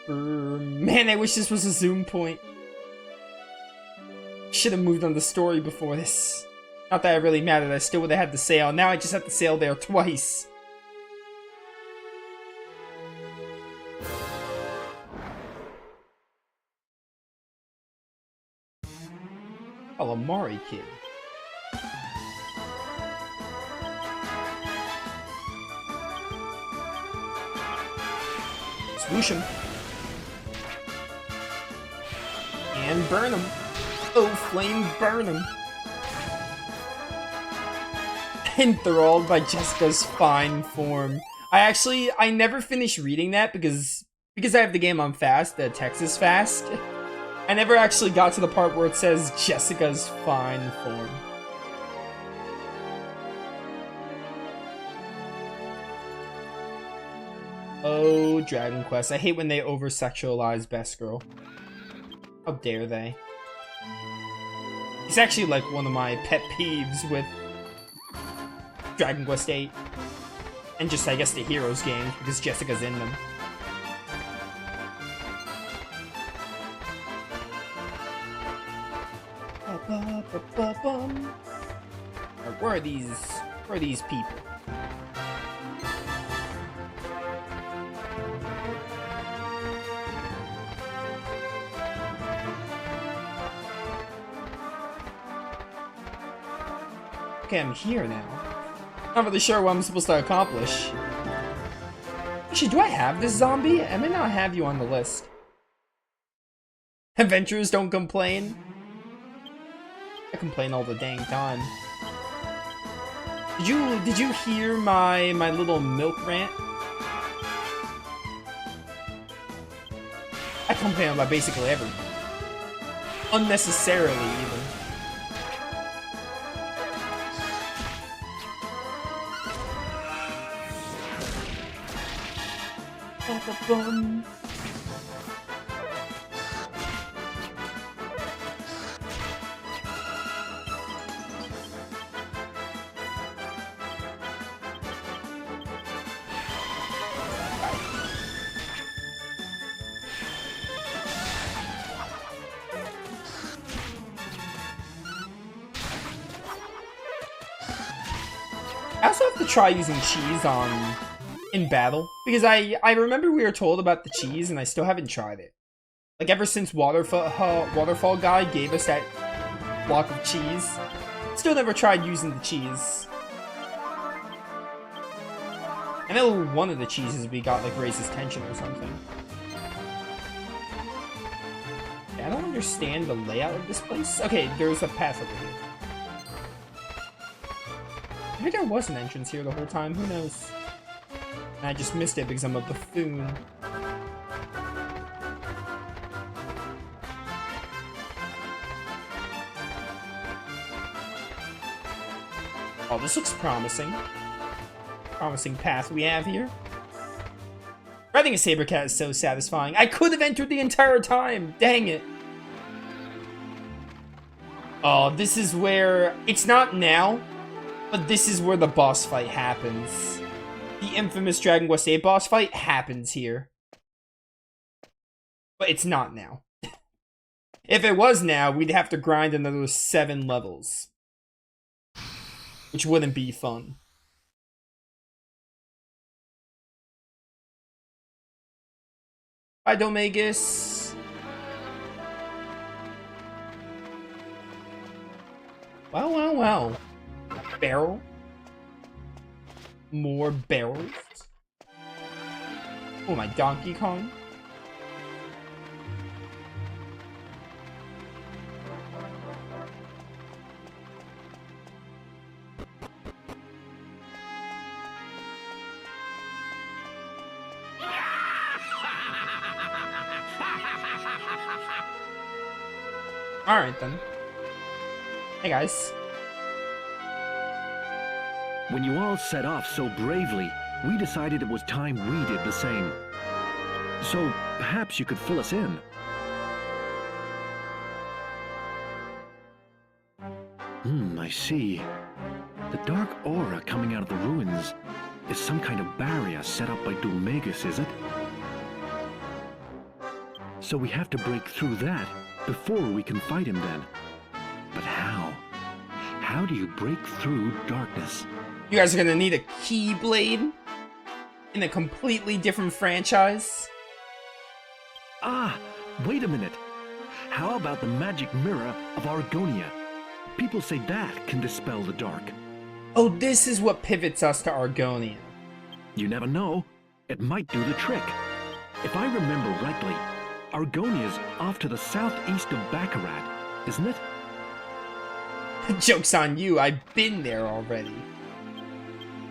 Man, I wish this was a zoom point. Should have moved on the story before this. Not that it really mattered, I still would have had to sail. Now I just have to sail there twice. Calamari Kid. Swoosh him. And burn him. Oh, flame burn him. Enthralled by Jessica's fine form. I never finished reading that because I have the game on fast, the text is fast. I never actually got to the part where it says Jessica's fine form. Oh, Dragon Quest. I hate when they over-sexualize Best Girl. How dare they? It's actually like one of my pet peeves with Dragon Quest VIII. And just, I guess, the Heroes games, because Jessica's in them. Where are these people? Okay, I'm here now. Not really sure what I'm supposed to accomplish. Actually, do I have this zombie? I may not have you on the list. Adventurers don't complain. I complain all the dang time. Did you hear my little milk rant? I complain about basically everything. Unnecessarily, even. Ba-ba-bum. I also have to try using cheese in battle, because I remember we were told about the cheese and I still haven't tried it. Like ever since Waterfall guy gave us that block of cheese, still never tried using the cheese. I know one of the cheeses we got like raises tension or something. Yeah, I don't understand the layout of this place. Okay, there's a path over here. Maybe there was an entrance here the whole time, who knows? And I just missed it because I'm a buffoon. Oh, this looks promising. Promising path we have here. Riding a saber cat is so satisfying. I could have entered the entire time! Dang it! Oh, this is where... It's not now, but this is where the boss fight happens. The infamous Dragon Quest VIII boss fight happens here. But it's not now. If it was now, we'd have to grind another 7 levels. Which wouldn't be fun. Hi, Domagus. Wow, wow, wow. Barrel? More barrels? Oh, my Donkey Kong? Alright then. Hey guys. When you all set off so bravely, we decided it was time we did the same. So, perhaps you could fill us in. I see. The dark aura coming out of the ruins is some kind of barrier set up by Dulmagus, is it? So we have to break through that before we can fight him then. But how? How do you break through darkness? You guys are gonna need a Keyblade in a completely different franchise. Ah, wait a minute. How about the magic mirror of Argonia? People say that can dispel the dark. Oh, this is what pivots us to Argonia. You never know. It might do the trick. If I remember rightly, Argonia's off to the southeast of Baccarat, isn't it? Joke's on you, I've been there already.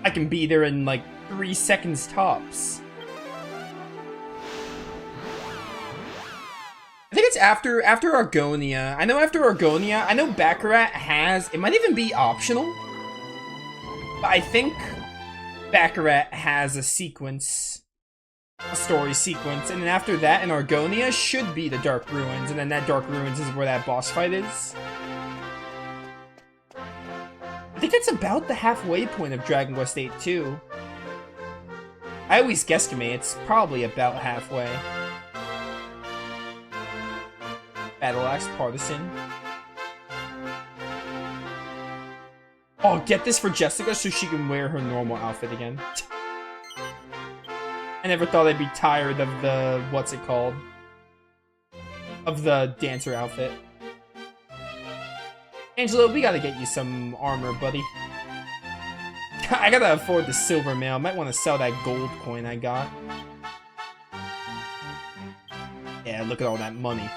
I can be there in like 3 seconds tops. I think it's after Argonia. I know after Argonia, I know Baccarat has, it might even be optional. But I think Baccarat has a sequence, a story sequence, and then after that in Argonia should be the Dark Ruins, and then that Dark Ruins is where that boss fight is. I think that's about the halfway point of Dragon Quest VIII too. I always guesstimate it's probably about halfway. Battle Axe Partisan. Oh, get this for Jessica so she can wear her normal outfit again. I never thought I'd be tired of the, what's it called? Of the dancer outfit. Angelo, we gotta get you some armor, buddy. I gotta afford the silver mail. Might want to sell that gold coin I got. Yeah, look at all that money.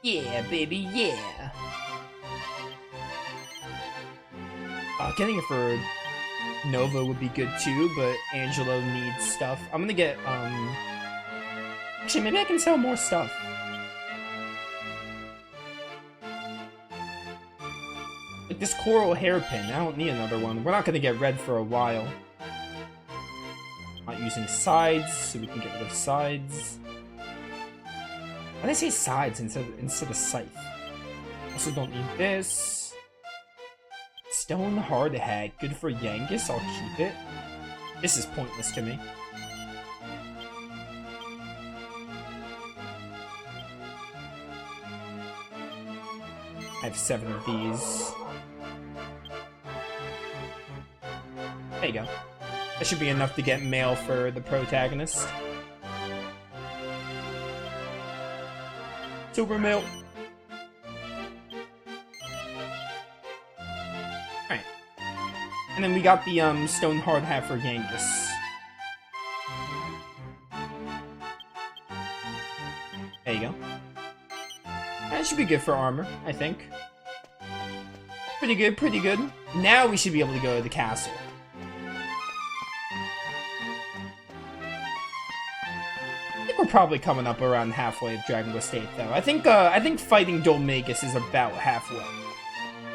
Yeah, baby, yeah. Getting it for Nova would be good too, but Angelo needs stuff. I'm gonna get, actually, maybe I can sell more stuff. Like this coral hairpin, I don't need another one. We're not gonna get red for a while. Not using sides, so we can get rid of sides. Why did I say sides instead of scythe? Also don't need this. Stone hard hat, good for Yangus, I'll keep it. This is pointless to me. I have 7 of these. There you go. That should be enough to get mail for the protagonist. Silver mail. Alright. And then we got the stone hard hat for Yangus. There you go. That should be good for armor, I think. Pretty good, pretty good. Now we should be able to go to the castle. I think we're probably coming up around halfway of Dragon Quest VIII, though. I think fighting Dolmagus is about halfway.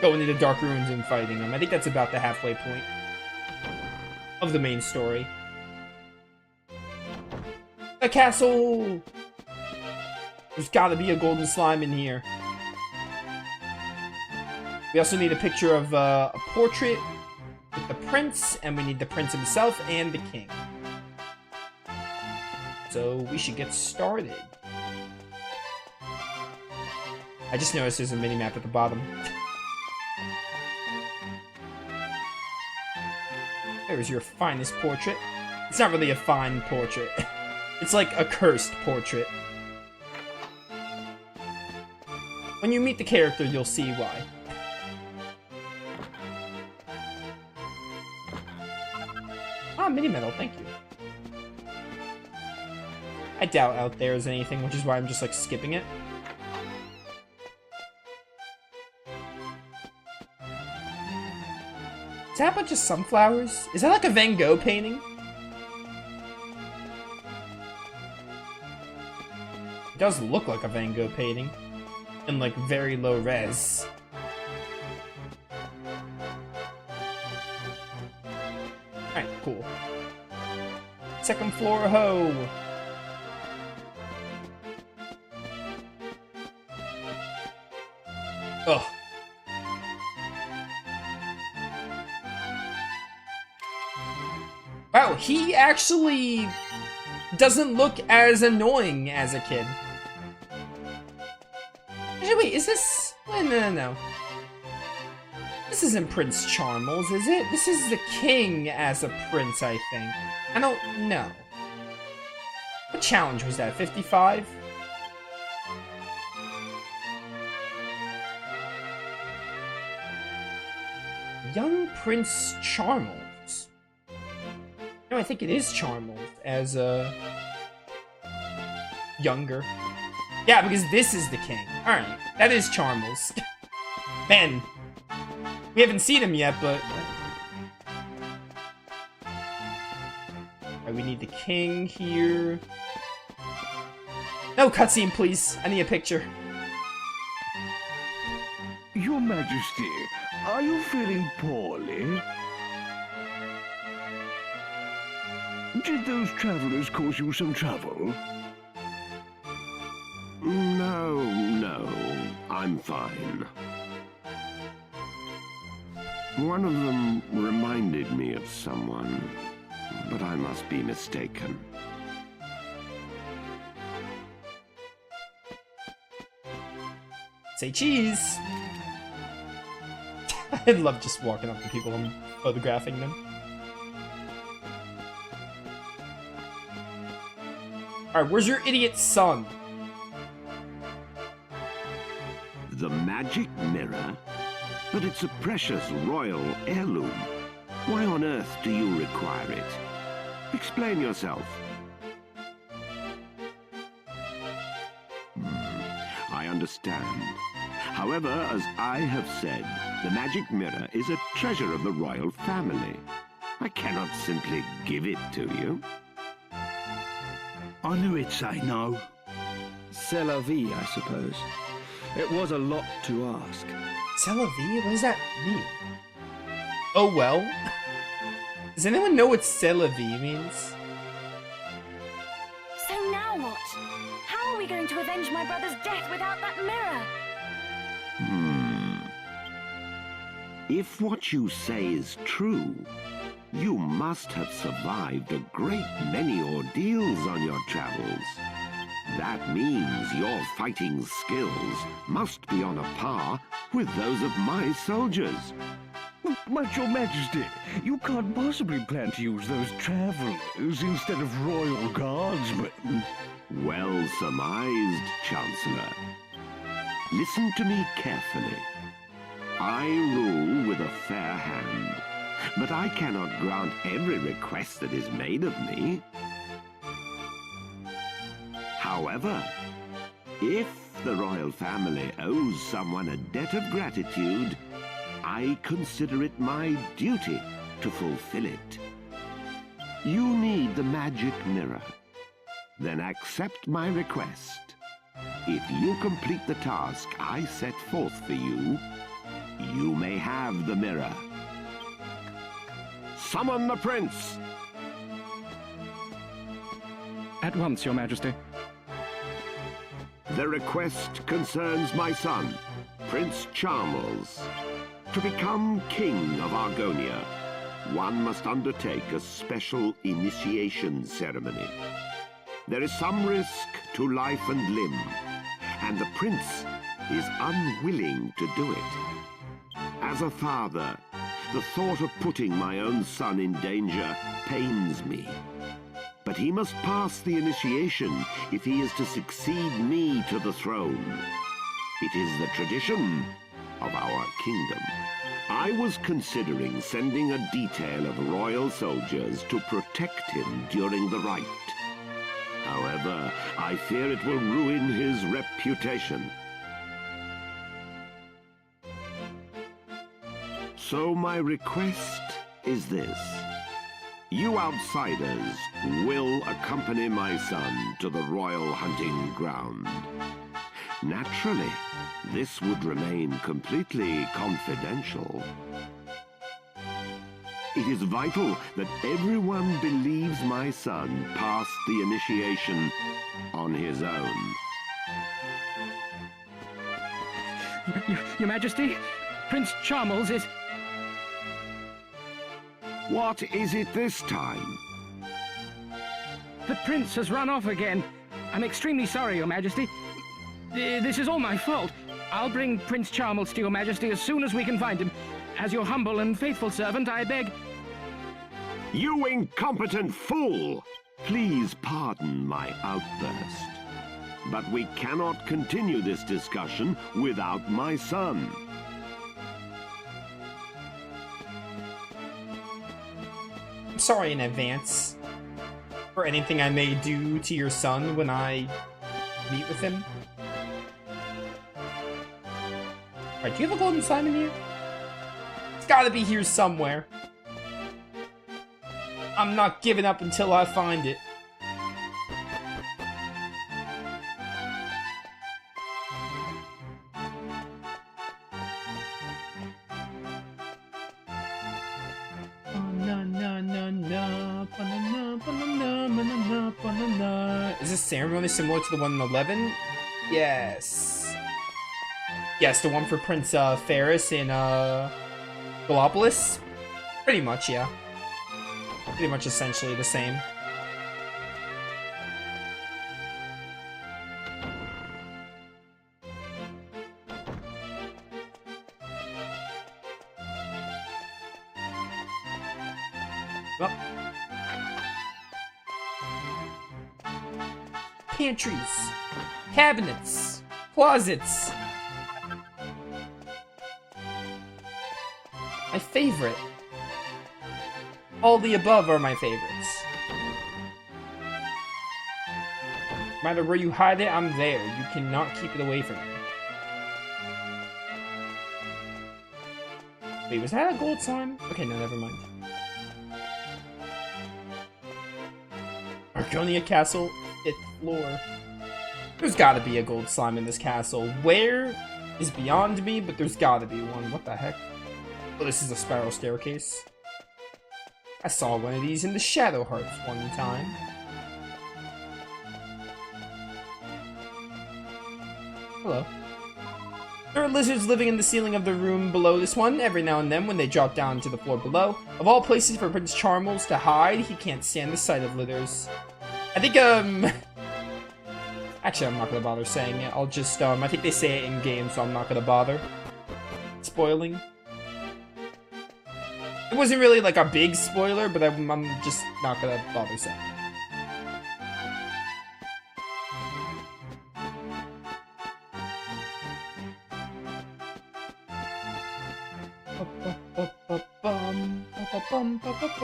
Going into Dark Ruins and fighting him. I think that's about the halfway point of the main story. A castle! There's gotta be a golden slime in here. We also need a picture of a portrait with the prince, and we need the prince himself and the king. So we should get started. I just noticed there's a mini-map at the bottom. There's your finest portrait. It's not really a fine portrait. It's like a cursed portrait. When you meet the character, you'll see why. Ah, mini medal, thank you. I doubt out there is anything, which is why I'm just like skipping it. Is that a bunch of sunflowers? Is that like a Van Gogh painting? It does look like a Van Gogh painting. In like very low res. Alright, cool. Second floor ho! Ugh. Wow, he actually doesn't look as annoying as a kid. Actually, wait, is this... No. This isn't Prince Charmles, is it? This is the king as a prince, I think. I don't know. What challenge was that, 55? Young Prince Charmles. No, I think it is Charmles as a younger. Yeah, because this is the king. Alright, that is Charmles. Man, we haven't seen him yet, but... Alright, we need the king here. No cutscene, please. I need a picture. Your Majesty, are you feeling poorly? Did those travelers cause you some trouble? No, I'm fine. One of them reminded me of someone, but I must be mistaken. Say cheese! I love just walking up to people and photographing them. Alright, where's your idiot son? The magic mirror? But it's a precious royal heirloom. Why on earth do you require it? Explain yourself. I understand. However, as I have said, the magic mirror is a treasure of the royal family. I cannot simply give it to you. I knew it'd say no. C'est la vie, I suppose. It was a lot to ask. C'est la vie? What does that mean? Oh well. Does anyone know what c'est la vie means? So now what? How are we going to avenge my brother's death without that mirror? If what you say is true, you must have survived a great many ordeals on your travels. That means your fighting skills must be on a par with those of my soldiers. But Your Majesty, you can't possibly plan to use those travelers instead of royal guardsmen. Well surmised, Chancellor. Listen to me carefully. I rule with a fair hand, but I cannot grant every request that is made of me. However, if the royal family owes someone a debt of gratitude, I consider it my duty to fulfill it. You need the magic mirror. Then accept my request. If you complete the task I set forth for you, you may have the mirror. Summon the prince! At once, Your Majesty. The request concerns my son, Prince Charmles. To become king of Argonia, one must undertake a special initiation ceremony. There is some risk to life and limb, and the prince is unwilling to do it. As a father, the thought of putting my own son in danger pains me. But he must pass the initiation if he is to succeed me to the throne. It is the tradition of our kingdom. I was considering sending a detail of royal soldiers to protect him during the rite. However, I fear it will ruin his reputation. So my request is this. You outsiders will accompany my son to the royal hunting ground. Naturally, this would remain completely confidential. It is vital that everyone believes my son passed the initiation on his own. Your Majesty, Prince Charmles is... What is it this time? The prince has run off again. I'm extremely sorry, Your Majesty. This is all my fault. I'll bring Prince Charmles to Your Majesty as soon as we can find him. As your humble and faithful servant, I beg... You incompetent fool! Please pardon my outburst. But we cannot continue this discussion without my son. I'm sorry in advance for anything I may do to your son when I meet with him. Alright, do you have a golden slime in here? It's gotta be here somewhere. I'm not giving up until I find it. Is this ceremony similar to the one in 11? Yes. Yes, the one for Prince Ferris in Gallopolis? Pretty much, yeah. Pretty much essentially the same. Well. Pantries, cabinets, closets. My favorite. All the above are my favorites. No matter where you hide it, I'm there. You cannot keep it away from me. Wait, was that a gold slime? Okay, no, never mind. Argonia Castle, 5th floor. There's gotta be a gold slime in this castle. Where is beyond me, but there's gotta be one. What the heck? Oh, this is a spiral staircase. I saw one of these in the Shadow Hearts one time. Hello. There are lizards living in the ceiling of the room below this one. Every now and then, when they drop down to the floor below. Of all places for Prince Charmles to hide, he can't stand the sight of lizards. I think, actually, I'm not gonna bother saying it. I'll just, I think they say it in game, so I'm not gonna bother spoiling. It wasn't really like a big spoiler, but I'm just not gonna bother saying it.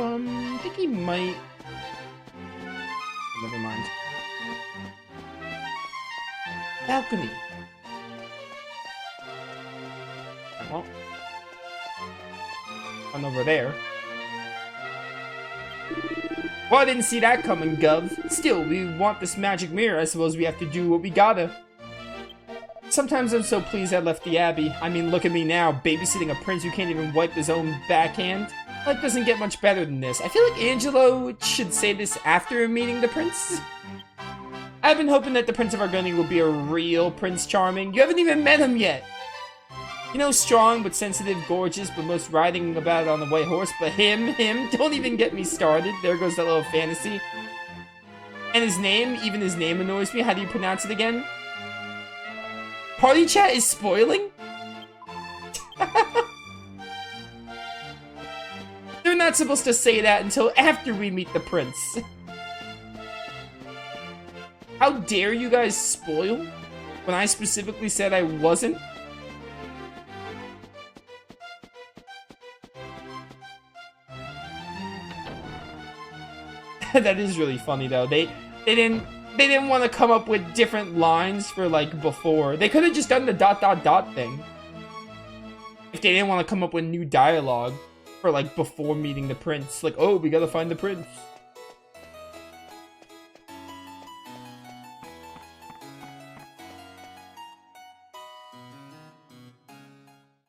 I think he might... Never mind. Balcony. Well, I'm over there. Well, I didn't see that coming, Gov. Still, we want this magic mirror. I suppose we have to do what we gotta. Sometimes I'm so pleased I left the Abbey. I mean, look at me now, babysitting a prince who can't even wipe his own backhand. Life doesn't get much better than this. I feel like Angelo should say this after meeting the prince. I've been hoping that the Prince of Argonia will be a real Prince Charming. You haven't even met him yet. You know, strong but sensitive, gorgeous, but most riding about on the white horse. But him, don't even get me started. There goes that little fantasy. And his name, even his name annoys me. How do you pronounce it again? Party chat is spoiling? They're not supposed to say that until after we meet the prince. How dare you guys spoil when I specifically said I wasn't? That is really funny though. They didn't want to come up with different lines for like before. They could have just done the ... thing. If they didn't want to come up with new dialogue for like before meeting the prince. Like, oh, we gotta find the prince.